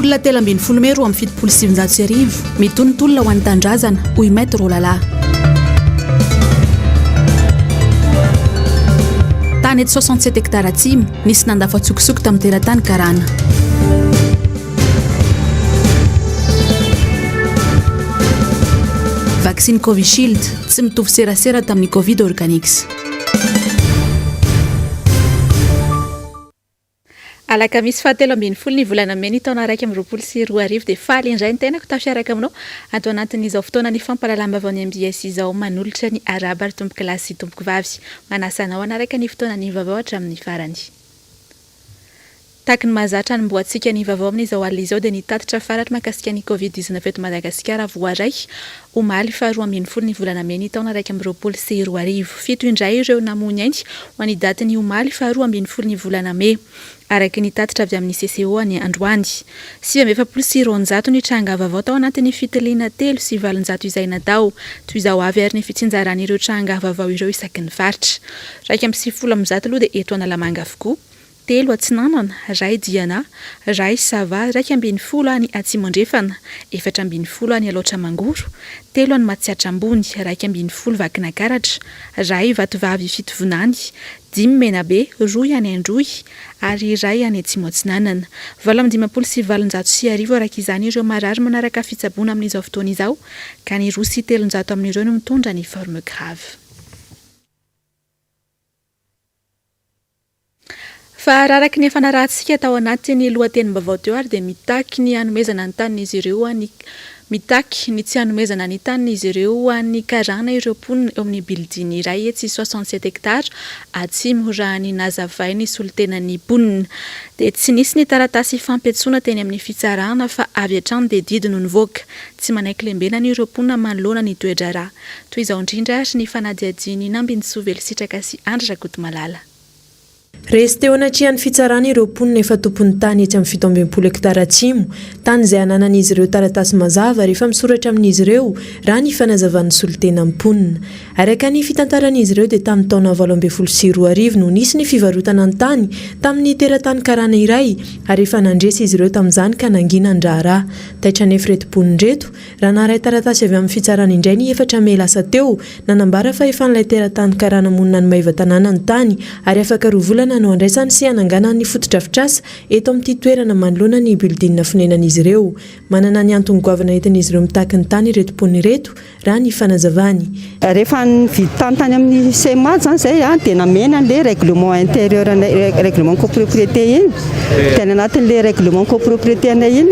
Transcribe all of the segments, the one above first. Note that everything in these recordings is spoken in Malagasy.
olona 3 mero amin'ny fitopolo 700 mitonitolona ho an'ny tandrazana hoy maître Rolala. Tany eto 67 hectares atsimo nisy nandafa tsokitsoko tamin'ny teratany karana. Vaccine Covishield tsy mitovy serasera tamin'ny Covid Organics. Alakamisy fahatelo ambin'ny folo ny volana May ny taona 2024 dia faly indray ny tenako tafiaraka aminao ato anatin'izao fotoana ny fampalalam-bavao ny MBS izao manolotra ny araba ary tompoko lahy sy tompoko vavy manasanao anaraka ny fotoana ny vavao hatramin'ny farany. Taky ny mahazatra ny mboatsika ny vavao amin'izao alina izao dia nitatitra faratra mahakasika ny Covid-19 eto Madagasikara voaray omaly faharoa ambin'ny folo ny volana May ny taona 2024. Fito indray ireo namony ainy ho any daty ny omaly faharoa ambin'ny folo ny volana May. Araky ny tatitra avy amin'ny CCO any Androany. 7,900 ny tranga vavao tao anatin'ny fitiliana 3 sy 700 izay natao. Toy izao avy ary ny fitsinjaran'ireo tranga vavao ireo isaky ny faritra. 170 aloha dia eto Analamanga avokoa. 3 Atsinanana, 2 Diana, 2 Sava, 2 any Atsimandrefana, 4 any Aloatra Mangoro, 3 any Matsiatra Ambony, 2 Vakinakaratra, 2 Vatovavy Fitovonany, 10 Menabe, 2 any Androy, ary 2 any Atsimotsinanana. 7,700 araka izany ireo marary manaraka fitsaboana amin'izao fotoana izao, ka ny 2 sy 300 amin'ireo no mitondra ny forme grave. Fa araraky ny efanarahantsika tao anatin'ny lohatenim-bavao teo ary dia mitaky ny hanomezana ny tanin'izy ireo mitaky ny tsy hanomezana ny tanin'izy ireo any karana ireo mponina eo amin'ny bildiny iray etsy 67 hectares atsimo raha ny nazavay ny solitenan'ny mponina. Dia tsy nisy ny taratasy fampetsona teny amin'ny fitsarana fa avy hatrany dia didy no nivoaka. Tsy manaiky lembena ny ireo mponina manoloana ny toedrara. Toy izao indrindra ary ny fanadiadiany Nambiny Sovely sitraka sy Andra Rakotomalala. Resy teo anatrihan'ny fitsarana ireo mponina efa tompon'ny tany etsy amin'ny 17 hektares atsimo, tany izay ananan'izy ireo taratasy mazava rehefa misoratra amin'izy ireo raha ny fanazavan'ny solitena mponina. Araka ny fitantaran'izy ireo dia tamin'ny taona 2024 no nisy ny fivarotana ny tany tamin'ny teratany karana iray ary efa nandresy izy ireo tamin'izany ka nangina ny raharaha. Taitra nefa reto mponina reto raha naray taratasy avy amin'ny fitsarana indray ny 4 May lasa teo nanambara fa efa n'ilay teratany karana monina ny maiva-tanàna ny tany ary afaka rovolana no andraisany sy anangana ny fotodrafitrasa eto amin'ity toerana manoloana ny bildina fonenan'izy ireo. Manana ny antony goavana entin'izy ireo mitaky ny tany reto mponina reto raha ny fanazavany. Rehefa nividy tany amin'ny CMA zany zay dia namena le règlement intérieur règlement copropriété iny. Tena anatin'le règlement copropriété iny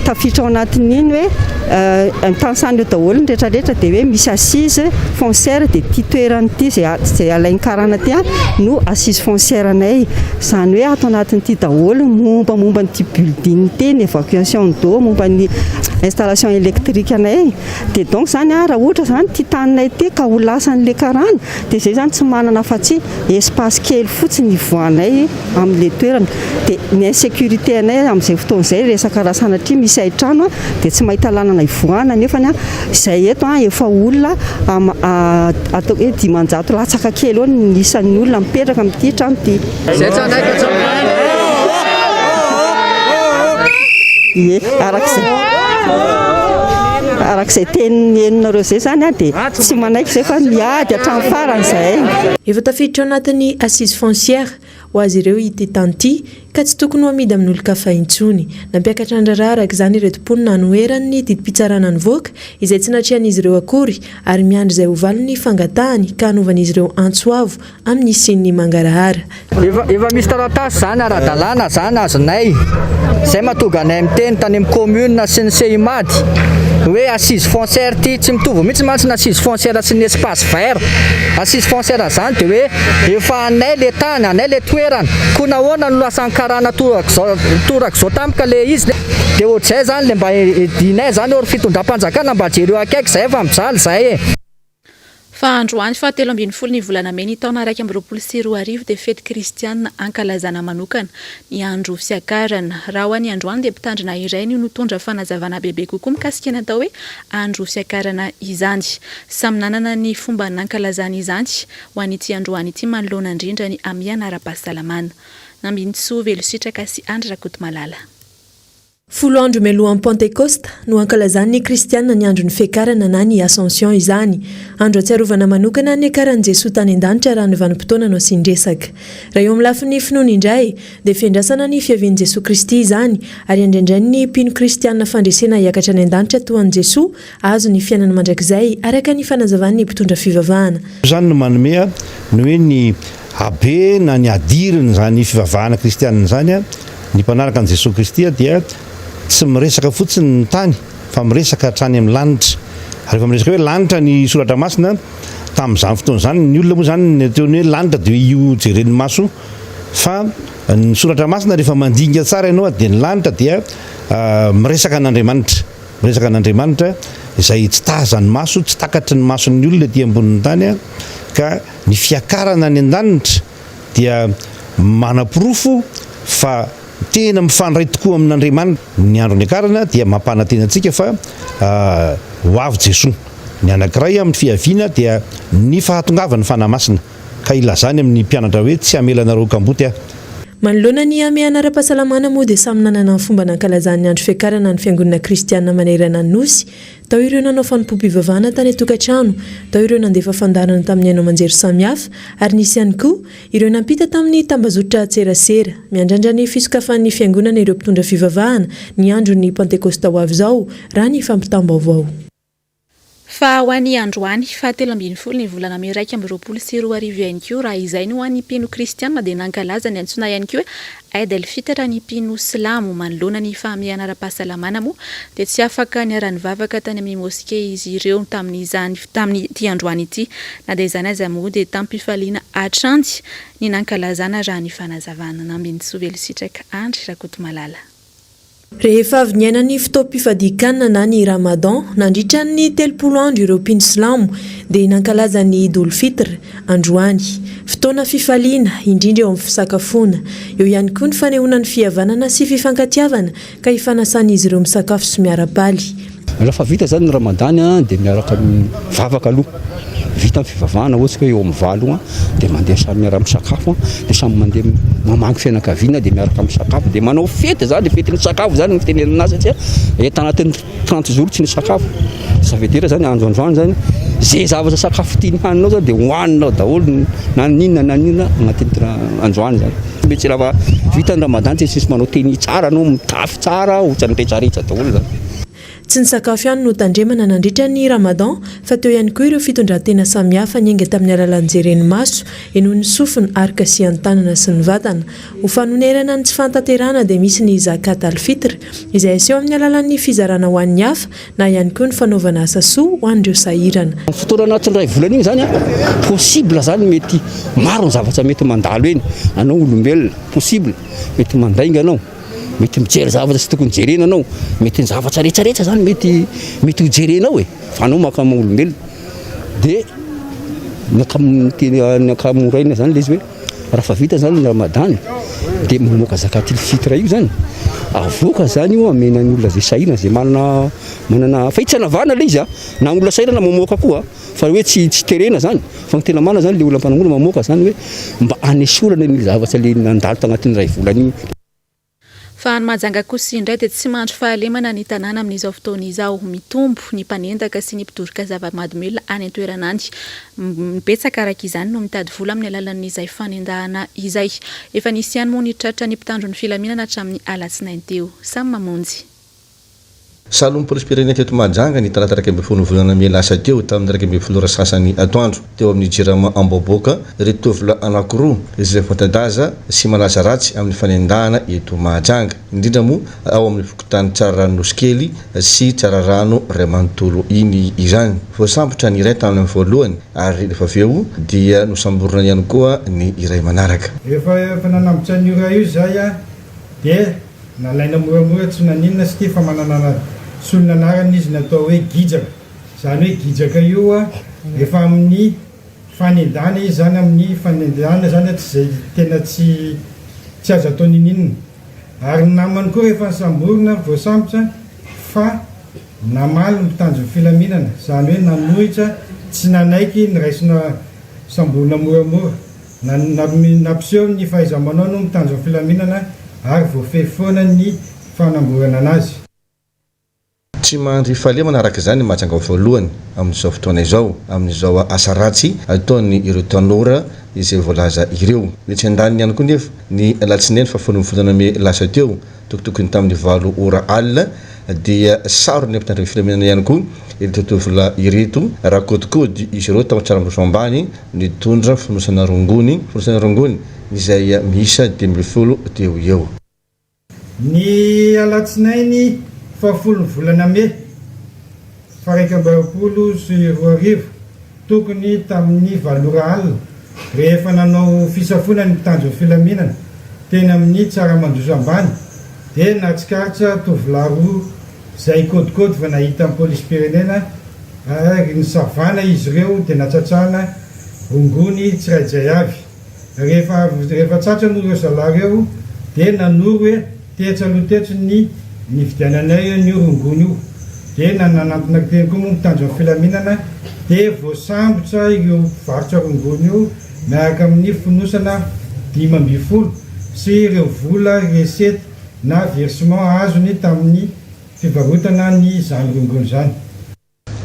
tafiditra ao anatin'iny hoe tansan'io daholo ny rehetrarehetra dia hoe misy assise foncière dia ty toerana ty zay alainy karana ty no assise foncière anay. Zany hoe ato anatin'ity daholo momba nyty building ty ny évacuation d'eau momba ny installation électrique anay. Dia donc zany raha ohatra zany ty taninay ty ka ho lasan'le karana dia zay zany tsy manana fa tsy espace kely fotsiny ivoanay amin'le toerana. Dia ny insécurité anay amin'izay fotoana izay resaka raha sanatria misy aitrano dia tsy mahita lalana ivoana nefa izay eto efa olona atao hoe 500 latsaka kely eo ny isan'ny olona mipetraka amin'ity trano ity. Arak'izay tenin'ny eninareo zay zany dia tsy manaiky zay fa miady hatramin'ny farany izay. Efa tafiditra ao anatin'ny assise foncière ho azy ireo ity tany ity ka tsy tokony ho amidy amin'ny olon-kafa intsony. Nampiakatra andraraha araka izany ireto mponina hanoherany ny didim-pitsarana nivoaka izay tsy natrihan'izy ireo akory ary miandry izay hovalony fangatahany ka hanovan'izy ireo antsoavo amin'ny sininy mangarahara. Efa misy taratasy zany ara-dalàna zany azonay. Zay mahatonga anay miteny tany amin'ny commune sy ny CIMAD hoe assise foncière ty tsy mitovy mihitsy mantsy ny assise foncière sy ny espace vert. Assise foncière zany dia hoe efa anay le tany, anay le toerana. Koa nahoana no lasan'ny karana torak'izao tamika le izy dia ohatr'izay zany le mba edinay zany eo fitondram-panjakana mba jereo akaiky zay efa mijaly zay. Fa androany fa 17 ny volana May ny taona 2024 dia fety kristianina ankalazana manokana ny andro fiakarana. Raha ho any androany dia mpitandrina iray no nitondra fanazavana bebe kokoa mikasika ny atao hoe andro fiakarana izany. Samy nanana ny fomba nankalazana izany ho an'ity androany ity manoloana indrindra ny amiana ara-pahasalamana. Nambiny Sovely sitraka sy Andra Rakotomalala. Folo andro mialohan'ny Pentecoste no ankalazan'ny kristianina ny andro ny fiakarana na ny Ascension izany. Andro atsiarovana manokana ny akaran'i Jesoa tany an-danitra raha ny vanim-potoana no asindresaka. Raha eo amin'ny lafin'ny finoana indray dia fiandrasana ny fiavian'i Jesoa Kristy izany ary indraindray ny mpino kristianina fandresena hiakatra any an-danitra toan'i Jesoa azo ny fiainana mandrakizay araka ny fanazavan'ny mpitondra fivavahana. Izany no manome ny hoe ny habe na ny adiriny zany fivavahana kristianina zany ny mpanaraka an'i Jesoa Kristy dia tsy miresaka fotsiny ny tany fa miresaka hatrany amin'ny lanitra. Ary rehefa miresaka hoe lanitra ny soratra masina tamin'izany fotoana izany ny olona moa zany teony hoe lanitra dia io jeren'ny maso fa ny soratra masina rehefa mandinga tsara ianao dia ny lanitra dia miresaka an'Andriamanitra. Miresaka an'Andriamanitra izay tsy tazany maso, tsy takatry ny mason'ny olona ety ambonin'ny tany ka ny fiakarana any an-danitra dia manam-porofo fa tena mifandray tokoa amin'Andriamanitra. Ny andro ny akarana dia mampanantena antsika fa ho avy Jesoa. Ny anankiray amin'ny fiaviana dia ny fahatongavany fanamasina ka ilazany amin'ny mpianatra hoe tsy hamelanareo kamboty aho. Manoloana ny ame anara-pahasalamana moa dia samy nanana ny fomba nankalazan'ny andro fiakarana ny fiangonana kristianina manerana ny nosy. Tao ireo nanao fanompoam-pivavahana tany an-tokantrano, tao ireo nandefa fandarana tamin'ny haino aman-jery samihafa ary nisy ihany koa ireo nampita tamin'ny tambazotra tserasera. Miandrandra ny fisokafan'ny fiangonana ireo mpitondra fivavahana ny andro ny Pentecoste ho avy izao raha ny fampitam-baovao. Fa ho an'ny androany fahatelo ambin'ny folo ny volana May 2024 ihany koa raha izay no ho an'ny mpino kristianina dia nankalaza ny antsoina ihany koa Eid el-Fitr ny mpino silamo manoloana ny fahamiana ara-pahasalamana moa dia tsy afaka niara-ny vavaka tany amin'ny moskey izy ireo tamin'ny ity androany ity na dia izany aza moa dia tampifaliana atranty ny nankalazana raha ny fanazavana nambin'ny sovely sitraka andry rakoto malala. Rehefa avy niaina ny fotoam-pifadikanana na ny Ramadan nandritra ny 30 andro ireo mpino silamo dia nankalaza ny Eid el-Fitr androany. Fotoana fifaliana indrindra eo amin'ny fisakafoana. Eo ihany koa ny fanehoana ny fihavanana sy fifankatiavana ka ifanasan'izy ireo misakafo sy miara-paly. Rehefa vita zany ny Ramadan dia miaraka vavaka aloha. Vita ny fivavahana ohatsy hoe eo amin'ny valo dia mandeha samy miara misakafo dia samy mandeha mamangy fianakaviana dia miaraka misakafo dia manao fety zany dia fety ny sakafo zany ny fitenenana azy satria eto anatin'ny 30 jours tsy ny sakafo. Ça veut dire zany androandroany zany zay zavatra sakafo tiany haninao zany dia hohaninao daholo na ninona anatin'ny androany zany. Mety raha vita ny Ramadan tsy misy manao teny tsara anao mitafy tsara ohatrany rehetrarehetra daholo zany. Tsy ny sakafo ihany no tandremana nandritra ny Ramadan fa teo ihany koa ireo fitondran-tena samihafa niainga tamin'ny alalan'ny jeren'ny maso eno ny sofiny arika sy an-tanana sy ny vatana. Ho fanonerana ny tsy fantaterana dia misy ny zakat al-fitr izay aseho amin'ny alalan'ny fizarana ho an'ny hafa na ihany koa ny fanaovana asa soa ho an'ireo sahirana. Fotoana anatin'ny ray volana iny zany possible zany mety maro ny zavatra mety mandalo eny anao olombelona possible mety mandainga anao. Mety mijery zavatra tsy tokony jerena anao, mety ny zavatra rehetrarehetra zany mety ho jerenao fa anao maka olombelona dia ny akamoraina zany le izy hoe raha fa vita zany ny Ramadan dia mamoaka zakat al-fitr io zany avoaka zany io amenan'ny olona zay sahirana zay manana fa hitsanavana le izy na olona sahirana mamoaka koa fa hoe tsy terena zany fa ny tena marina zany le olona mpanangoana mamoaka zany hoe mba hanesorana ny zavatra le nandalo tagnatin'ny ray volana iny. Fa ny majanga kosa indray dia tsy mandro fahalemana ny tanàna amin'izao fotoana izao mitombo ny mpanendaka sy ny mpidorika zava-mahadomelona any an-toerana any. Betsaka araka izany no mitady vola amin'ny alalan'izay fanendahana izay. Efa nisy ihany moa ny tratra ny mpitandro ny filaminana hatramin'ny alatsinainy teo. Samy mamonjy. Salomon Prosperine teto Mahajanga ny talata 12 volana May lasa teo tamin'ny 12 sasany atoandro teo amin'ny jirama amboboka ireto tovolahy anankiroa izay voatadaza sy malaza ratsy amin'ny fanendahana eto Mahajanga indrindra moa ao amin'ny fokotany Tsararano Nosikely sy Tsararano Ray Manontolo iny izany. Voasambotra ny iray tamin'ny voalohany ary rehefa aveo dia nosamborona ihany koa ny iray manaraka. Rehefa nanambotra ny ora io zay dia nalaina moramora tsy naninona sy fa manana solonanarana izy natao hoe gijaka. Zany hoe gijaka io efa amin'ny fanendahana izy zany amin'ny fanendahana zany zay tena tsy azo atao ninina. Ary ny namany koa rehefa samborona voasambotra fa namaly ny mpitanjo filaminana zany hoe nanohitra tsy nanaiky ny raisina samborona moramora napiseho ny fahaiza-manao no mitanjo filaminana ary voafehy foana ny fanamborana anazy. Tsy mandry fahalemana araka izany Mahajanga voalohany amin'izao fotoana izao, amin'izao asa ratsy ataony ireo tanora izay voalaza ireo. Mety andany ihany koa nefa ny alatsinainy fahafolana me lasa teo tokotokony tamin'ny 8 ora alina dia sarony ampitandrina filaminana ihany koa ireto tovolahy ireto rakotikody izy ireo tao Tsarambroso ambany nitondra fonosana rongony izay miisa 2010 teo eo. Ny alatsinainy fahafolo volana me faraika amby roapolo sy roa arivo tokony tamin'ny 8 ora alina rehefa nanao fisafona ny tanjony filaminana teny amin'ny Tsaramandroso ambany dia nahatsikaritra tovolahy roa izay kodikody va nahita amin'ny polisy pirenena ary ny savana izy ireo dia natsatrana rongony tsiraidzay avy. Rehefa tsatrany ireo zalareo dia nanoro hoe tetsalotetsy ny vidiananay ny rongony io dia nanantona teny koa moa mitanjona filaminana dia voasambotra ireo mpivarotra rongony io miaraka amin'ny fonosana 5 sy ireo vola resety na versement azony tamin'ny fivarotana ny zany rongony zany.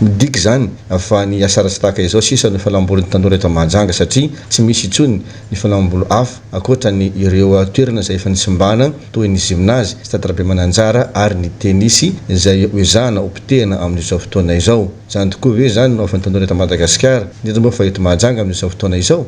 Midiky zany fa ny asa ratsy tahaka izao sisa ny falambolon'ny tanora eto Mahajanga satria tsy misy intsony ny falambolo hafa akoatra ny ireo toerana izay efa nisimbana toy ny gymnase, stade Rabemananjara ary ny tenisy izay hoezahana hopitehana amin'izao fotoana izao. Zany tokoa hoe zany no afan'ny tanora eto Madagasikara indrindra moa fa eto Mahajanga amin'izao fotoana izao.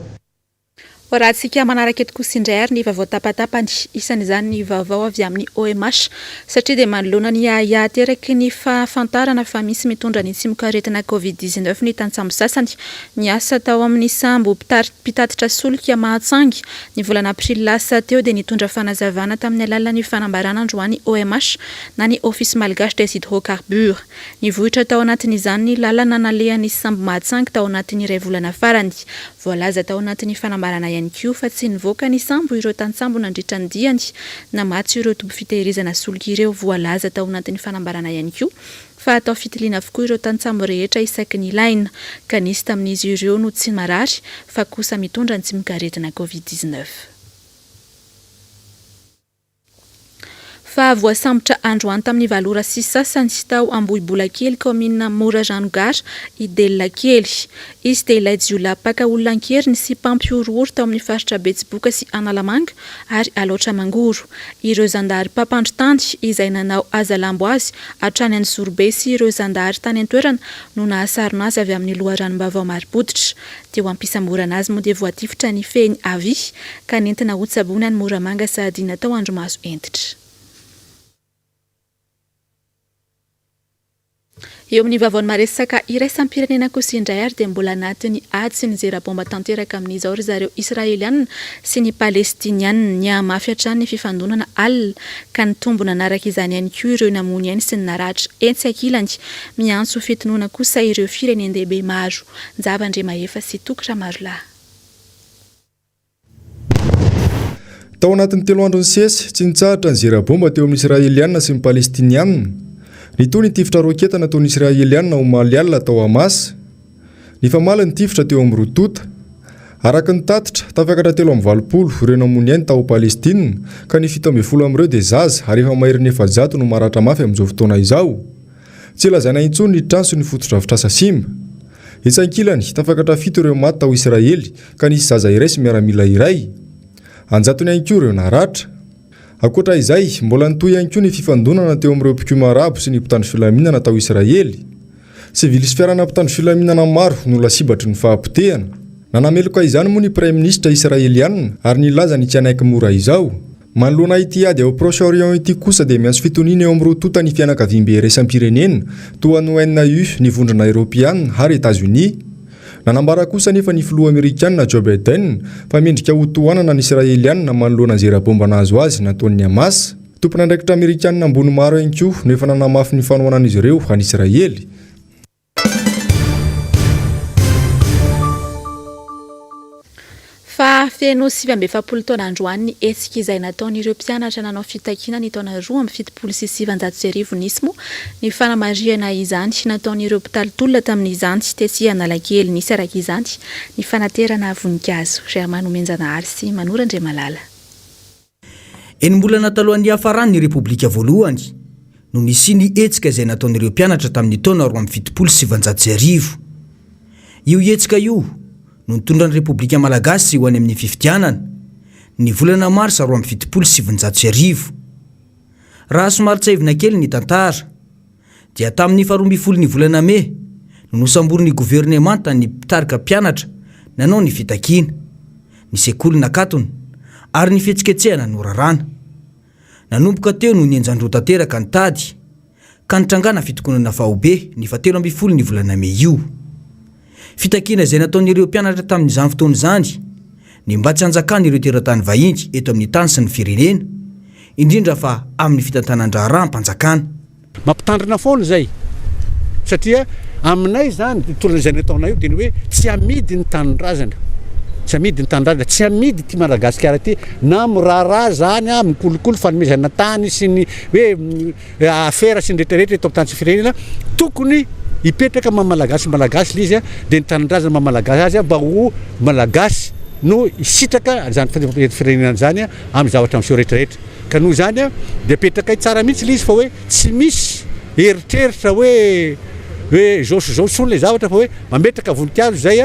Rahantsika manaraka eto kosa indray ary ny vaovao tapatapany isan'izany ny vaovao avy amin'ny OMH satria dia manoloana ny ahateraky ny fahafantarana fa misy mitondra ny tsimokaretina Covid-19 ny tantsambo sasany ny asa tao amin'ny sambo mpitatitra solika Mahatsangy ny volana aprily lasa teo dia nitondra fanazavana tamin'ny alalan'ny fanambarana androany OMH na ny office malgache des hydrocarbures ny vohitra tao anatin'izany ny lalana nalehan'ny sambo Mahatsangy tao anatin'ny iray volana farany voalaza tao anatin'ny fanambarana ihany koa fa tsy nivoaka ny sambo ireo tantsambo nandritra ny diany na matsy ireo tobo fitehirizana solika ireo voalaza tao anatin'ny fanambarana ihany koa fa atao fitiliana avokoa ireo tantsambo rehetra isaky ny ilaina ka nisy tamin'izy ireo no tsy marary fa kosa mitondra ny tsimokaretina Covid-19. Fa voasambotra androany tamin'ny valora sy sasany tao Ambohibolakely commune Morajanogara Idelakely izy dia ilay jiolahy paka olonankeriny sy mpampiorooro tao amin'ny faritra Betsiboka sy Analamanga ary Alaotra Mangoro ireo zandary mpampandro tany izay nanao azalambo azy hatrany any Zorobe sy ireo zandary tany an-toerana no nahasarona azy avy amin'ny loharanom-bavao Maripoditra teo ampisamborana azy moa dia voatifitra ny fehiny avy ka nentina hotsabony any Moramanga sady natao andromaso entitra. Eo amin'ny vaovao maresaka iraisam-pirenena kosa indray ary dia mbola anatin'ny ady sy ny zera-bomba tanteraka amin'izao ry zareo Israeliana sy ny Palestiniana ny hamafy hatrany ny fifandonana alina ka ny tombona anaraka izany ihany koa ireo namony ihany sy ny naratra etsy ankilany miantso fitinoana kosa ireo firenendehibe maro Njavandre Mahefa sy Tokra Marolahy. Tao anatin'ny 3 andro ny sesy tsy nitsahatra ny zera-bomba teo amin'ny Israeliana sy ny Palestiniana. Ny toy ny tifitra roketa nataon'ny Israeliana omaly alina tao Hamas. Ny famaly ny tifitra teo amin'ny Rotota. Araka ny tatitra tafakatra 320 ireo namony ihany tao Palestina ka ny 70 amin'ireo dia zaza ary efa mahery 400 no maratra mafy amin'izao fotoana izao. Tsy lazaina intsony ny transo ny foto-drafitr'asa simba. Etsy-ankilany tafakatra 7 ireo maty tao Israely ka nisy zaza iray sy miaramila iray. Anjatony ihany koa ireo naratra. Akoatra izay, mbola nitoy ihany koa ny fifandonana teo amin'ireo mpikoma arabo sy ny mpitandro filaminana tao Israely. Sivily sy fiarana mpitandro filaminana maro no lasibatry ny fahampitehana. Nanameloka izany moa ny Prime Ministre Israeliana ary nilaza ny tianaiky mora izao. Manoloana ity ady ao Proche-Orient ity kosa dia miantso fitoniana eo amin'ny Rotota ny fianakaviam-be iraisam-pirenena toa ny ONU, ny vondrona Europiana ary États-Unis. Nanambara kosa nefa ny filoha Amerikana Joe Biden fa mendrika ho tohanana ny Israeliana manoloana ny zera-bomba nahazo azy nataon'ny Hamas. Tompon'andraikitra Amerikana ambony maro ihany koa nefa nanamafy ny fanohanan'izy ireo any Israely. Fa feno 7 taona androany etsika izay nataon'ireo mpianatra nanao fitakiana ny taona 2017 nisy moa ny fanamariana izany nataon'ireo mpitalitolona tamin'izany tesy Analakely nisy araka izany ny fanaterana voninkazo Germain Omenjanahary sy Manorandre Malala. Enim-bolana talohan'ny hafarany ny repoblika voalohany no nisy ny hetsika izay nataon'ireo mpianatra tamin'ny taona 2007. Io hetsika io no nitondra ny repoblika malagasy ho any amin'ny fifidianana ny volana marsa 2007. Raha somary tsaivina kely ny tantara dia tamin'ny 12 ny volana May no nosamborin'ny governemanta ny mpitarika mpianatra nanao ny fitakiana ny sekoly nakatony ary ny fihetsiketsehana no rarana. Nanomboka teo no nianjandro tanteraka ny tady ka nitrangana fitokonana Vaobe ny 17 ny volana May io. Fitakiana izay nataon'ireo mpianatra tamin'izany fotoana izany ny mba tsy hanjakana ireo teratany vahiny eto amin'ny tany sy ny firenena, indrindra fa amin'ny fitantanan-draharam-panjakana. Mampitandrina foana zay satria aminay zany tolon'izay nataonay io dia ny hoe tsy amidy ny tanindrazana, tsy amidy ny tanindrazana, tsy amidy ty Madagasikara ty na miraharaha zany mikolokolo fanomezana tany sy ny hoe afera sy ny rehetrarehetra eto amin'ny tany sy firenena tokony ipetraka mamalagasy malagasy izy dia ny tanindrazana mamalagasy azy mba ho malagasy no isitraka zany firenena zany amin'ny zavatra miseho rehetrarehetra. Ka noho zany dia petraka tsara mihitsy izy fa hoe tsy misy eritreritra hoe zaosy le zavatra fa hoe mametraka voninkazo zay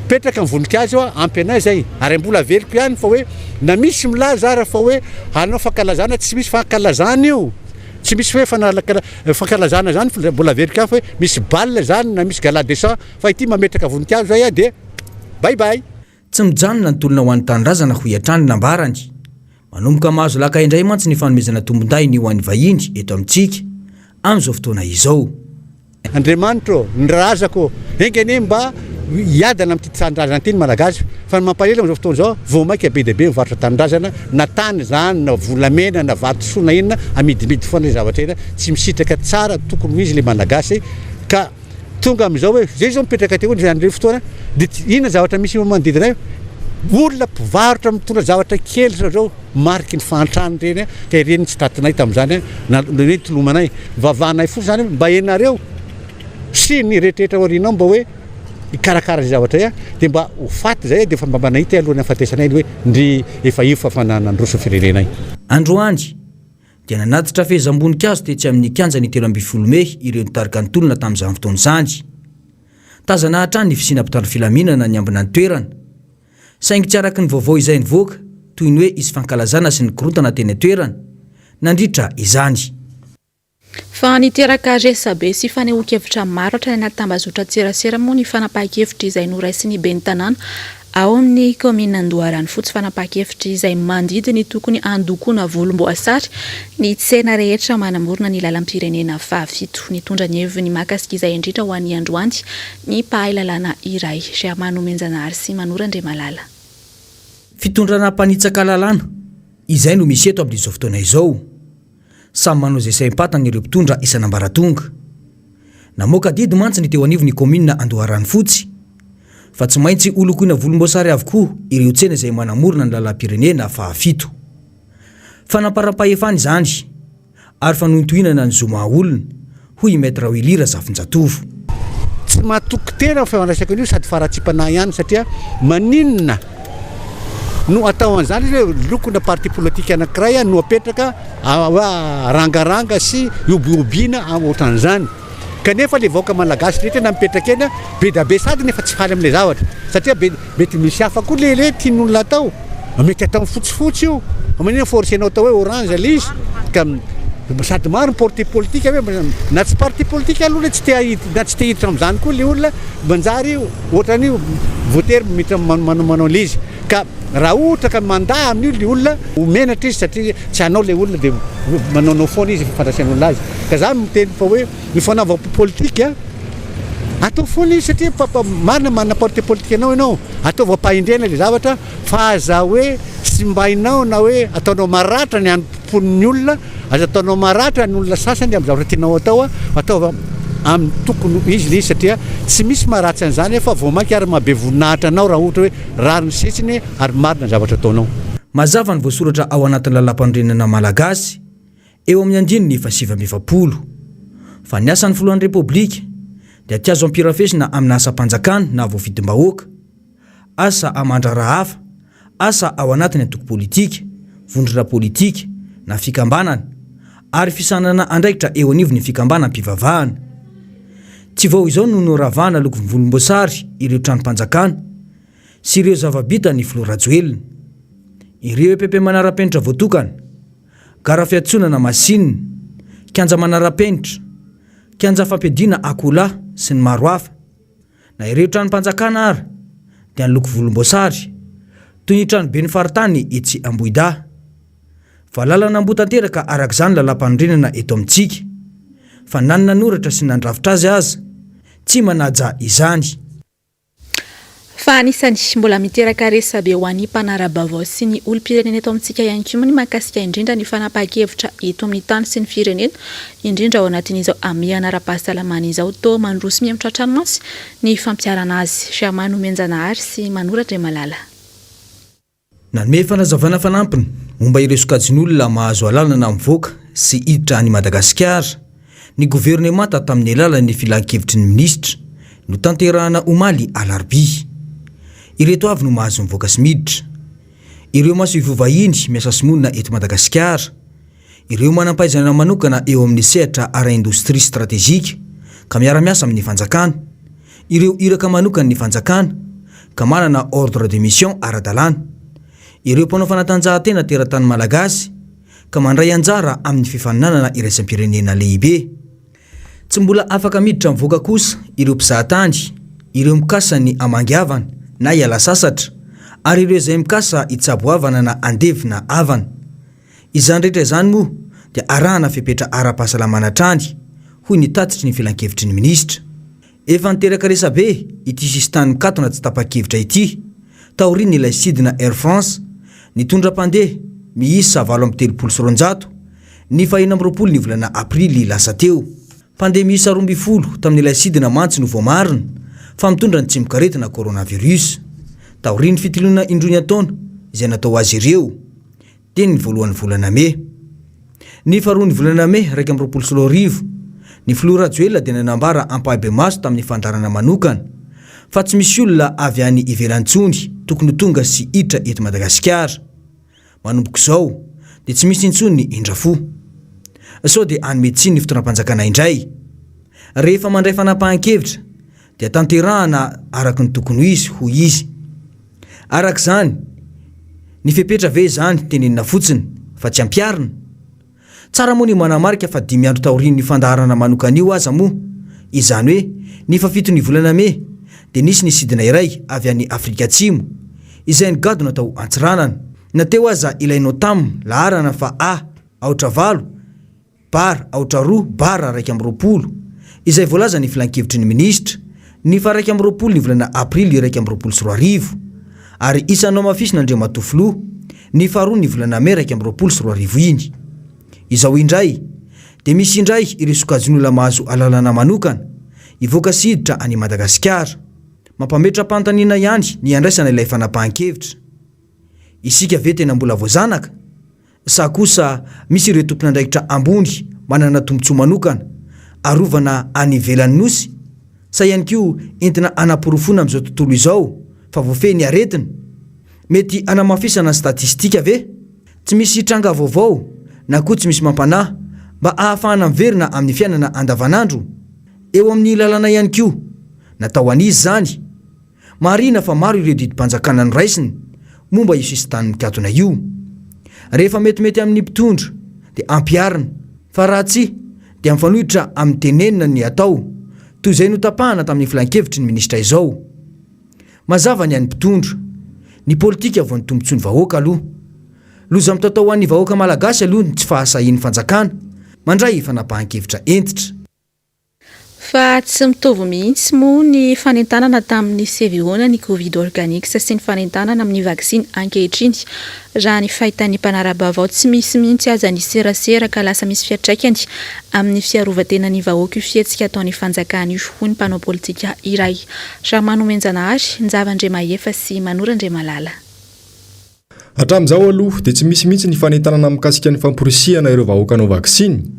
petraka amin'ny voninkazo ampy anay zay ary mbola veliko ihany fa hoe na misy milaza ara fa hoe hanao fankalazana tsy misy fankalazana io, tsy misy hoe fankalazana zany mbola veliko ihany fa hoe misy balle zany na misy gala descent fa ity mametraka voninkazo zay dia bye bye. Tsy mijanona ny tolona ho an'ny tanindrazana ho hiatrany nambarany. Manomboka mahazo laka indray mantsy ny fanomezana tombonday ny ho an'ny vahiny eto amintsika amin'izao fotoana izao. Andriamanitra ny razako engene mba hiadana amin'ny tanindrazana ty ny malagasy fa ny mampalahelo amin'izao fotoana izao vao maika be dia be mivarotra tanindrazana na tany zany na volamena na vatosoa na inona amidibidy foana le zavatra ena tsy misitraka tsara tokony izy le malagasy ka tonga amin'izao hoe zay zao mipetraka teo ny zany fotoana dia inona zavatra misy manodidina olona mpivarotra mitondra zavatra kely zao mariky ny fantrany reny ka ireny tsy tatinay tamin'izany na hoe tolomanay vavanay fo zany mba enareo sy ny rehetrarehetra orinao mba hoe ikarakara zay zavatra dia mba ho faty zay dia efa mba manahita alohan'ny afatesanay hoe ndry efa io fafananandroso firenenay. Androany dia nanatitra fehezam-boninkazo tetsy amin'ny kianja ny 13 May ireo nitarika ny tolona tamin'izany fotoana izany. Tazana hatrany ny fisina mpitandro filaminana ny ambina ny toerana. Saingy tsy araky ny vaovao izay nivoaka toy ny hoe isy fankalazana sy ny korontana teny toerana nandritra izany. Fa niteraka resabe sy fanehoan-kevitra maro hatrany anaty tambazotra tserasera moa ny fanapahan-kevitra izay noraisiny ben'ny tanàna ao amin'ny komina Andoharany fotsy fanapahan-kevitra izay mandidiny tokony andokoana volomboasary ny tsena rehetra manamorona ny lalam-pirenena fahavito. Nitondra ny heviny mahakasika izay indrindra ho an'ny Androany ny mpahay lalàna iray Germano Menjanary sy Manora Andriamalala. Fitondrana mpanitsaka lalàna izay no misy eto amin'izao fotoana izao. Samy manao izay saim-patana ireo mpitondra isan'ambaratonga. Namoaka didy mantsy ny teo anivon'ny komina Andoharany fotsy fa tsy maintsy olokoina volomboasary avokoa ireo tsena izay manamorona ny lalam-pirenena fahavito. Fanaparam-pahefana izany ary fanohintohinana ny zoma olona hoy Maître Wilira Zafinjatovo. Tsy mahatoky tena fahafandraisako an'io sady faratsipana ihany satria maninona no atao an'izany hoe lokona parti politika anankiray no apetraka rangaranga sy iobiobiana ohatran'izany kanefa le vahoaka malagasy rehetra na mipetraka eny be da be sady nefa tsy faly amin'ilay zavatra satria mety misy hafa koa lele tian'olona atao mety atao fotsifotsy io manina forcenao atao hoe orange le izy ka sady maro porte politika hoe na tsy parti politika aloha tsy na tsy te hiditra amin'izany koa le olona manjary ohatrany voatery mitra manao le izy ka raha ohatra ka mandaa amin'io le olona homenatra izy satria tsy hanao le olona dia manaonao foana izy fantatrany olona azy ka za miteny fa hoe ny fanaovana politika atao foana izy satria manana porte politika anao ianao ataova mpaindrena le zavatra fa aza hoe sy mbainao na hoe ataonao maratra ny androm-pon'ny olona aza ataonao maratra ny olona sasany amin'ny zavatra tianao atao ataova amin'ny tokony izy le izy satria tsy misy maharatsy an'izany fa vao mainka ary mahabe voninahitra anao raha ohatra hoe rariny setsiny ary marina ny zavatra ataonao. Mazava ny voasoratra ao anatin'ny lalam-pandrenana malagasy eo amin'ny andininy 720 fa ny asan'ny filohan'ny repoblika dia tsy azo ampirafesina amin'ny asa-panjakana na voavidim-bahoaka, asa amandraraha hafa, asa ao anatin'ny antoko politika, vondrona politika na fikambanana ary fisanana andraikitra eo anivo ny fikambanam-pivavahana. Tsy vao izao no noravahana loko volomboasary ireo tranom-panjakana sy ireo zavabita ny florajoelina. Ireo EPP manara-penitra voatokana, gara fiatsonana masinina, kianja manara-penitra, kianja fampiadiana akola sy ny maro hafa. Na ireo tranom-panjakana ary dia ny loko volomboasary toy ny trano be ny faritany etsy Ambohida. Valalana ambotanteraka arak'izany lalam-pandrenana eto amintsika, fa nanana noratra sy nandrafitra azy tsy manaja izany. Fa anisany mbola miteraka resabe ho an'ny mpanara-baovao sy ny olom-pirenena eto amintsika ihany koa ny mahakasika indrindra ny fanapakevitra eto amin'ny tany sy ny firenena, indrindra ao anatin'izao amiana ara-pahasalamana izao to mandroso miamotra tranomasy ny fampiarana azy. Siamano Menjanahary sy Manorandre Malala. Nanome fanazavana fanampiny momba ireo sokajin'olona mahazo alalana mivoaka sy hiditra any Madagasikara, ny gouvernemanta tamin'ny alalan'ny filan-kevitry ny ministra no tanterahana omaly alarobia. Ireto avy no mahazo mivoaka sy miditra: ireo maso ivovahiny miasa simonina eto Madagasikara, ireo manampaizana manokana eo amin'ny sehatra ara-indostria stratégique ka miara-miasa amin'ny fanjakana, ireo iraka manokana ny fanjakana ka manana ordre de mission ara-dalàna, ireo mpanao fanatanjahantena teratany malagasy ka mandray anjara amin'ny fifaninanana iraisam-pirenena lehibe. Tsy mbola afaka miditra mivoaka kosa ireo mpizahatany, ireo mikasa ny amangiavana na iala sasatra, ary ireo izay mikasa hitsaboavana na andevina avana. Izany rehetra izany moa dia arahana fepetra ara-pahasalamana trany, hoy ny tatitry ny filan-kevitry ny ministra. Efa niteraka resabe ity sistany mikatona tsy tapa-kevitra ity, taoriany ilay sidina Air France nitondra-pandeha miisa 730 ny 20 ny volana aprily lasa teo. Pandeha miisa 12 tamin'ilay sidina mantsy no voamarina fa mitondra ny tsimikaretina coronavirus. Taoriany fitilona indroy ny taona izay natao azy ireo, teny ny voalohany volana May. Ny faharoany volana May 2020 ny florajoelina dia nanambara ampahabe maso tamin'ny fandarana manokana fa tsy misy olona avy any ivelantsony tokony tonga sy hiditra eto Madagasikara. Manomboka izao dia tsy misy intsony indrafo. Sao dia anymetsiny ny fotoanam-panjakana indray. Rehefa mandray fanapahan-kevitra dia tanterahana araka ny tokony izy ho izy. Arak'izany ny fepetra ve izany tenenina fotsiny fa tsy ampiarina. Tsara moa ny manamarika fa 5 andro taorian'ny fandaharana manokana io aza moa. Izany hoe ny 7 ny volana May dia nisy ny sidina iray avy any Afrika Atsimo izay nigado natao antsiranana. Nateo aza ilainao taminy laharana fa A-20 bar A-2 bar 120 izay voalaza ny filan-kevitry ny ministra ny fa 120 ny volana aprily 2024 ary isanao mafisina Andriamatofilo ny faharoa ny volana May 2024 iny. Izao indray dia misy indray ireo sokajin'olona mahazo alalana manokana ivoaka sy hiditra any Madagasikara. Mampametra-pantaniana ihany ny andraisana ilay fanapahan-kevitra. Isika ve tena mbola voazanaka? Sa kosa misy ireo tompon'andraikitra ambony manana tombotsoa manokana arovana any ivelan'ny nosy, sa ihany koa entina anapirofona amin'izao tontolo izao fa voafeny aretina? Mety anamafisana statistika ve? Tsy misy tranga vaovao na koa tsy misy mampanahy mba ahafahana miverina amin'ny fiainana andavanandro? Eo amin'ny lalana ihany koa natao an'izy zany. Marina fa maro ireo didim-panjakana ny raisiny momba io sistany mikatona io. Rehefa metimety amin'ny mpitondra dia ampiarina, fa raha tsy dia mifanohitra amin'ny tenenina ny atao, toy izay notapahana tamin'ny filan-kevitry ny ministra izao. Mazava ny an'ny mpitondra, ny politika vao ny tombontsoa ny vahoaka aloha. Loza mitatao an'ny vahoaka malagasy aloha ny tsy fahasahian'ny fanjakana, mandray fanapahan-kevitra entitra. Fa tsy mitovy mihitsy moa ny fanentanana tamin'ny CVO-na ny Covid organique sy ny fanentanana amin'ny vaksiny ankehitriny. Raha ny fahitan'ny mpanara-baovao tsy misy mihitsy aza ny serasera ka lasa misy fiantraikany amin'ny fiarovatena ny vahoaka io fihetsika ataon'ny fanjakana io, hoy ny mpanao politika iray. Siamano Menjanahary, Nzavandre Mahefa sy Manorandre Malala. Hatramin'izao aloha dia tsy misy mihitsy ny fanentanana mikasika ny famporisihana ireo vahoaka anao vaksiny.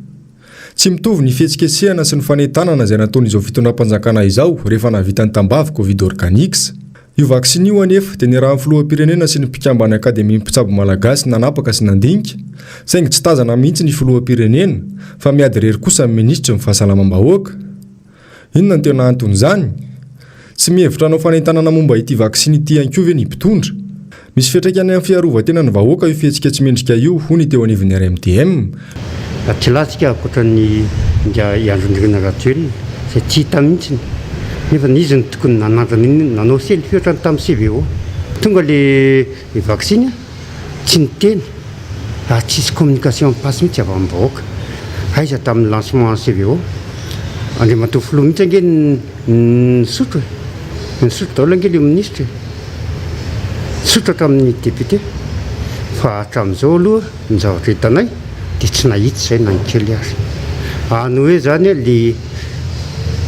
Tsy mitovy ny fihetsiketsehana sy ny fanentanana izay nataon'izao fitondram-panjakana izao rehefa navita ny tambavy Covid organique. io vaksiny io anefa dia ny raha ny filoham-pirenena sy ny mpikambany akademia mpitsabo malagasy nanapaka sy nandiniky saingy tsy tazana mihitsy ny filoham-pirenena fa miady rery kosa amin'ny ministra ny fahasalamam-bahoaka. Inona ny tena antony izany? Tsy mihevitra anao fanentanana momba ity vaksiny ity ihany koa ve ny mpitondra? Misy fiantraikany amin'ny fiarovan-tena ny vahoaka io fihetsika tsy mendrika io hoy ny teo anivon'ny RMDM. Tsy latsika ankoatran'ny iandrondrina ratoelina izay tsy hita mihitsy nefa izy ny tokony nanao sely fiotrany tamin'ny CVO. Tonga le vaksiny tsy niteny ary tsisy communication passe mihitsy avy amin'ny vahoaka. Aiza tamin'ny lancement CVO andriamatoa filoha mihitsy ange nisotro daholo ange le ministre nisotro tamin'ny député fa hatramin'izao aloha ny zavatra hitanay dia tsy nahitsy izay nankely azy. Any hoe zany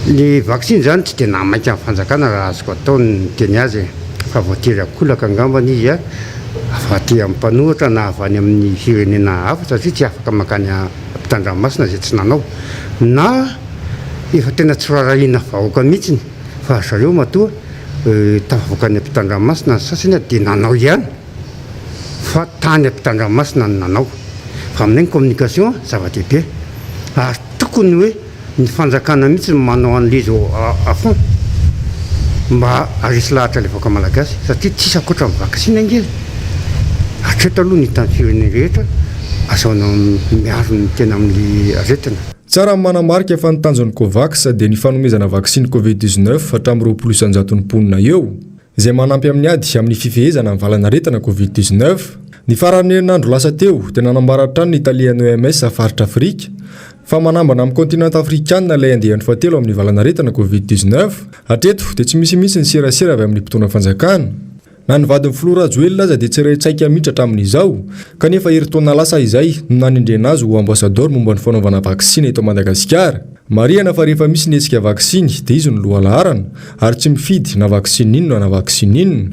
le vaksiny zany tsy dia namaika amin'ny fanjakana raha azoko atao ny teny azy fa voatery akolaka angambany izy avy aty amin'ny mpanohitra na avy any amin'ny firenena hafa satria tsy afaka makany ampitandranomasina izay tsy nanao na efa tena tsy rarahina vahoaka mihitsiny fa zareo matoa tafavoaka any ampitandranomasina ny sasany dia nanao ihany fa tany ampitandranomasina ny nanao fa aminay ny communication zava-dehibe ary tokony hoe ny fanjakana mihitsy manao an'le izy afon mba arisy lahatra le vahoaka malagasy satria tsisy akoatra amin'ny vaksiny ange hatreto aloha ny hitan'ny firenena rehetra azaonao miaro ny tena amin'ny aretina. Tsara manamarika fa ny tanjon'ny Covax dia ny fanomezana vaksiny Covid-19 hatramin'ny 20 mponina eo izay manampy amin'ny ady amin'ny fifehezana amin'ny valanaretina Covid-19. Ny faran'ny herinandro lasa teo dia nanambara trano ny italian'ny OMS afaritra Afrika fa manambana amin'ny kontinanta afrikanina ilay andehan'ny fahatelo amin'ny valanaretina Covid-19. Hatreto dia tsy misy mihitsy ny serasera avy amin'ny mpitondra fanjakana. Na ny vadin'ny filoha Rajoelina aza dia tsy retsaika mihitra hatramin'izao kanefa herintaona lasa izay no nanindrena azy ho ambasador momba ny fanaovana vaksiny eto Madagasikara. Marihana fa rehefa misy ny hetsika vaksiny dia izy no loha laharana ary tsy mifidy na vaksiny inona na vaksiny inona.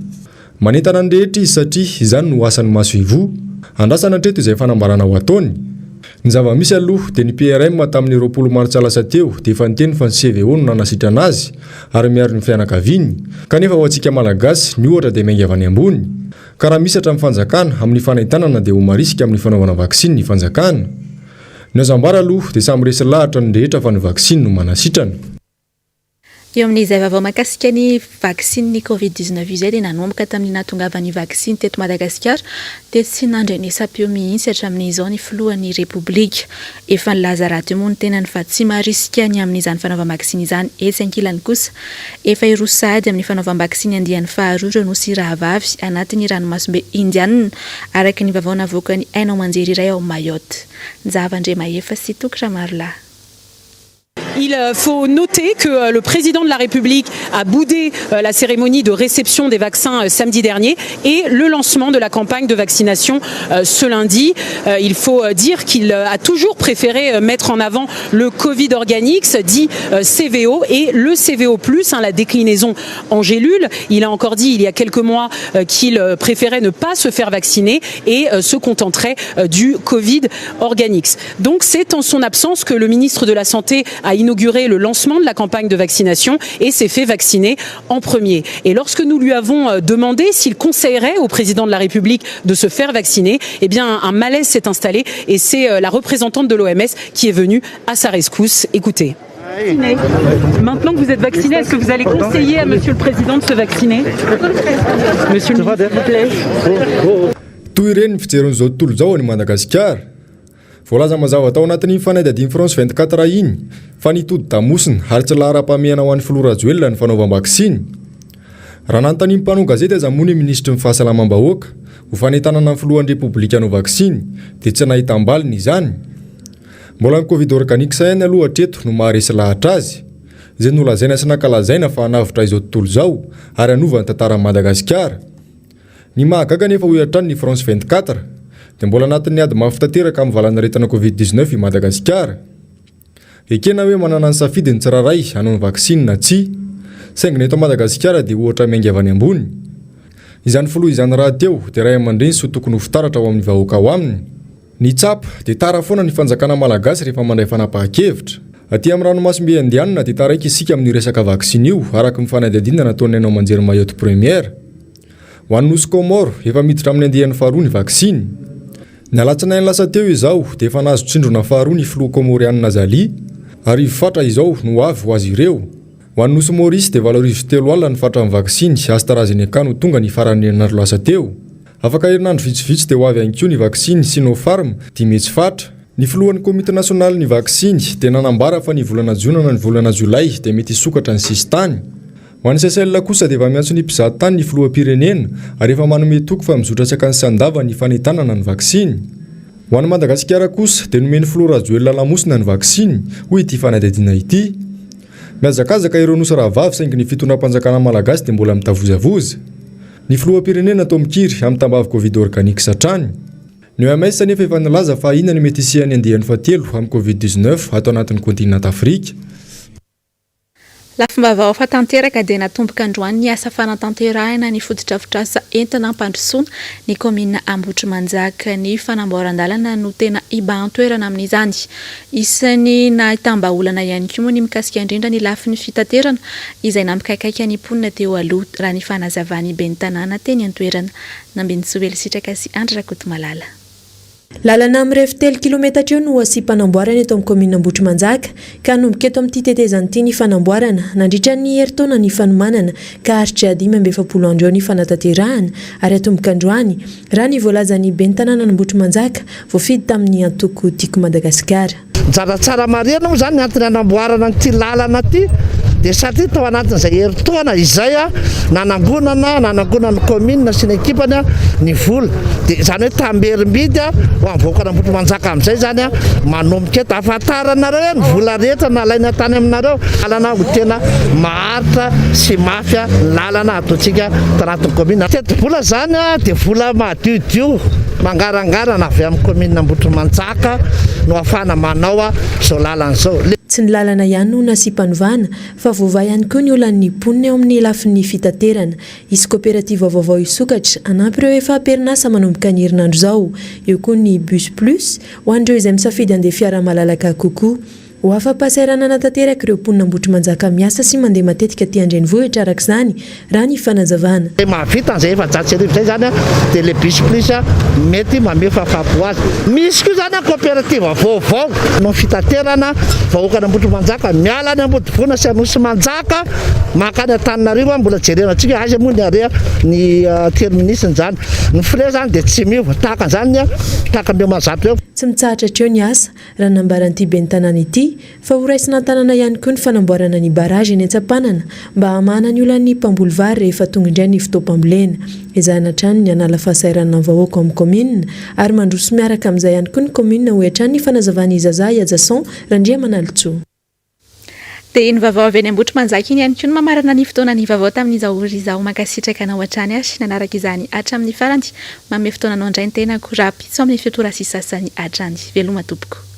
Manentana ny rehetra izy satria izany no asan'ny maso ivoho. Andrasana hatreto izay fanambarana ho ataony. Ny zava-misy aloha dia ny PRM tamin'ny 20 martsa lasa teo dia efa niteny fa ny CVO no nanasitrana azy ary miaro ny fianakaviany kanefa ho antsika malagasy ny ohatra dia miainga avy any ambony ka raha misy hatramin'ny fanjakana amin'ny fanentanana dia ho marisika amin'ny fanaovana vaksiny ny fanjakana. Ny azambara aloha dia samy resy lahatra ny rehetra fa ny vaksiny no manasitrana. Eo amin'izay vaovao mahakasika ny vaksiny Covid-19 izay dia nanomboka tamin'ny nahatongavany vaksiny teto Madagasikara dia tsy nandrenesam-peo mihitsy hatramin'izao ny filohan'ny Repoblika. Efa nilaza raha teo moa ny tenany fa tsy maharisika ny amin'izany fanaovam-baksiny izany etsy ankilany kosa. Efa irosady amin'ny fanaovam-baksiny andian'ny faharoa ireo nosy rahavavy anatin'ny ranomasombe Indiana araka ny vaovao navoakany hainao manjery iray ao Mayotte. Nzavandre Mahefa sy Tokra Marla. Il faut noter que le président de la République a boudé la cérémonie de réception des vaccins samedi dernier et le lancement de la campagne de vaccination ce lundi. Il faut dire qu'il a toujours préféré mettre en avant le Covid Organics, dit CVO, et le CVO+, la déclinaison en gélule. Il a encore dit il y a quelques mois qu'il préférait ne pas se faire vacciner et se contenterait du Covid Organics. Donc c'est en son absence que le ministre de la Santé a inauguré le lancement de la campagne de vaccination et s'est fait vacciner en premier. Et lorsque nous lui avons demandé s'il conseillerait au président de la République de se faire vacciner, eh bien un malaise s'est installé et c'est la représentante de l'OMS qui est venue à sa rescousse. Écoutez. Maintenant que vous êtes vacciné, est-ce que vous allez conseiller à Monsieur le Président de se vacciner? Monsieur le ministre, s'il vous plaît. Voalaza mazava tao anatin'ny fanaidadiny France 24 iny fa nitody damosina ary tsy lahara-pameana ho an'ny filoha Rajoelina ny fanaovam-baksiny. Raha nanontaniany mpanao gazety aza moa ny ministry ny fahasalamam-bahoaka ho fanentanana ny filohan'ny Repoblika hanao vaksiny dia tsy nahita ambaliny izany. Mbola ny Covid Organics ihany aloha hatreto no maharesy lahatra azy izay nolazaina sy nankalazaina fa hanavitra izao tontolo izao ary hanova ny tantaran'i Madagasikara. Ny mahagaga nefa ho hatrany ny France 24 dia mbola anatin'ny ady mafy tanteraka amin'ny valanaretina Covid-19 i Madagasikara. Ekena hoe manana ny safidy ny tsiraray hanao ny vaksiny na tsy, saingy eto Madagasikara dia ohatra miainga avy any ambony. Izany filoha izany raha teo dia ray aman-dreny sy tokony ho fitaratra ao amin'ny vahoaka ao aminy. Ny tsapa dia tara foana ny fanjakana malagasy rehefa mandray fanapahan-kevitra aty amin'ny ranomasimbe andianina dia taraiky isika amin'ny resaka vaksiny io araka mifanadihadiana nataony ianao manjery mayotte première ho an'ny nosy Comore efa miditra amin'ny andihan'ny faharoa ny vaksiny. Ny alatsinainy lasa teo izao dia efa nahazo tsindrona faharoa ny filoha komorianina Zali ary fatra izao no avy ho azy ireo. Ho an'ny nosy Maurice dia 7 alina ny fatra amin'ny vaksiny AstraZeneca no tonga ny farany herinandro lasa teo. Afaka herinandro vitsivitsy dia ho avy ihany koa ny vaksiny Sinopharm 10 fatra. Ny filohan'ny komite nasionaly ny vaksiny dia nanambara fa ny volana Jona na ny volana Jolay dia mety hisokatra ny sisy tany. Ho an'ny Seychelles kosa dia efa miantso ny mpizahatany ny filoham-pirenena ary efa manome toko fa mizotratsaka ny sandava ny fanentanana ny vaksiny. Ho an'ny Madagasikara kosa dia nomeny Flora Joël lamosina ny vaksiny hoy ity fanadihadiana ity. Miazakazaka ireo nosy rahavavy saingy ny fitondram-panjakana malagasy dia mbola mitavozavoza. Ny filoham-pirenena atao mikiry amin'ny tambavy Covid organique satrany. Ny OMS nefa efa nilaza fa inona ny mety hisihany andihan'ny fahatelo amin'ny Covid-19 ato anatin'ny kontinanta Afrika. Lafim-baovao fa tanteraka dia natomboka androany ny asa fanatanterahana ny fotodrafitrasa entina ampandrosoana ny komina Ambotrimanjaka ny fanamboaran-dalana no tena ibahan-toerana amin'izany. Isany nahitam-baolana ihany koa moa ny mikasika indrindra ny lafin'ny fitaterana izay nampikaikaika ny mponina teo aloha raha ny fanazavany ben'ny tanàna teny an-toerana. Nambiny Soely Sitraka sy Andra Rakotomalala. Lalana amin'ny 7 kilometatra eo no asy-panamboarana eto amin'ny komina Ambotrimanjaka ka nomboka eto amin'ity tetezana ity ny fanamboarana nandritra ny herintaona ny fanomanana ka haharitra 570 andro eo ny fanatanterahana ary atomboka androany raha ny voalazan'ny ben'ny tanàna Ambotrimanjaka voafidy tamin'ny antoko tiako Madagasikara. Tsaratsara marina moa zany ny antony anamboarana ity lalana ity dia satria tao anatin'izay herintaona izay nanangonany komina sy ny ekipany ny vola dia zany hoe tamberimbidy ho amvoakana Ambotrimanjaka amin'izay zany manomboka eto ahafantaranareo ny vola rehetra nalaina tany aminareo lalana ho tena maharitra sy mafia lalana ataontsika tanatin'ny komina. Teti-bola zany dia vola madiodio mangarangarana avy amin'ny komina Ambotrimanjaka no ahafana manao izao lalana izao. Tsy ny lalana ihany no nasimpanovana fa voava ihany koa ny olan'ny mponina eo amin'ny lafin'ny fitaterana. Isy kooperativa vaovao isokatra anampy ireo efa perinasa manomboka ny herinandro izao. Eo koa ny bus plus ho an'ireo izay misafidy andeha fiara malalaka kokoa. Ho afa-pasairana natanteraka ireo mponina Ambotrimanjaka miasa sy mandeha matetika aty andrenivohitra araka izany raha ny fanazavana. Mahavita an'izay efa-jato sy arivo izay zany dia le bus plus mety mamefa afapo azy. Misy koa zany kooperativa vaovao no fitaterana vahoakana Ambotrimanjaka miala any Ambodivona sy Anosimanjaka makany Antananarivo mbola jerena antsika azy moa ny area ny terminisiny zany. Ny frais zany dia tsy miova tahaka an'izany tahaka ambeo mahazato eo. Tsy mitsahatra hatreo ny asa raha nambaran'ity ben'ny tanàna ity fa ho raisina tanàna ihany koa ny fanamboarana ny barazy eny Antsapanana mba hamahana ny olan'ny mpamboly vary rehefa tonga indray ny fotoam-pambolena. Ezahana hatrany ny hanala fahasairana vahoaka amin'ny komina ary mandroso miaraka amin'izay ihany koa ny komina ho hatrany ny fanazavana izaza Iadjason Randria Manalitsoa. Dia ny vaovao avy any Ambotrimanjaka iny ihany koa no mamarana ny fotoana ny vaovao tamin'izao izao makasitraka anao hatrany azy nanaraka izany hatramin'ny farany manome fotoananao indray ny tenako raha pitso amin'ny fitora sy sasany hatrany veloma tompoko.